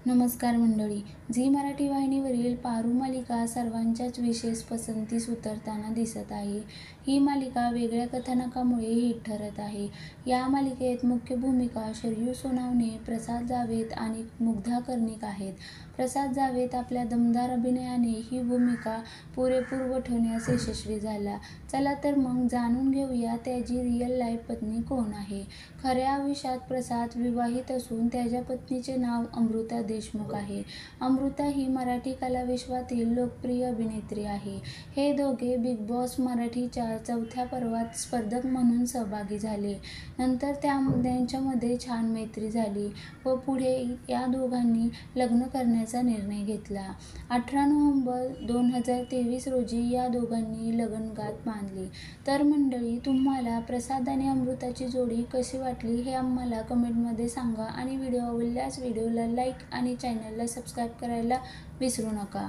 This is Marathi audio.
नमस्कार मंडळी. झी मराठी वाहिनीवरील पारू मालिका सर्वांच्याच विशेष पसंतीस उतरताना दिसत आहे. ही मालिका वेगळ्या कथानकामुळे हिट ठरत आहे. या मालिकेत मुख्य भूमिका शरयू सोनावणे, प्रसाद जावेद आणि मुग्धा कर्णिक आहेत. प्रसाद जावेद आपल्या दमदार अभिनयाने ही भूमिका पुरेपूर वठवण्यास यशस्वी झाला. चला तर मग जाणून घेऊया त्याची रिअल लाईफ पत्नी कोण आहे. खऱ्या आयुष्यात प्रसाद विवाहित असून त्याच्या पत्नीचे नाव अमृता देशमुख आहे. अमृता ही मराठी कलाविश्वातील लोकप्रिय अभिनेत्री आहे. हे दोघे बिग बॉस मराठीच्या 4थ्या पर्वात स्पर्धक म्हणून सहभागी झाले. नंतर त्यांच्यामध्ये छान मैत्री झाली व पुढे या दोघांनी लग्न करण्याचा निर्णय घेतला. 18 नोव्हेंबर 2023 रोजी या दोघांनी लगनगाठ बांधली. तर मंडळी, तुम्हाला प्रसाद आणि अमृताची जोडी कशी वाटली हे आम्हाला कमेंटमध्ये सांगा आणि व्हिडिओ आवडल्यास व्हिडिओला लाईक आणि चॅनलला सबस्क्राईब करायला विसरू नका.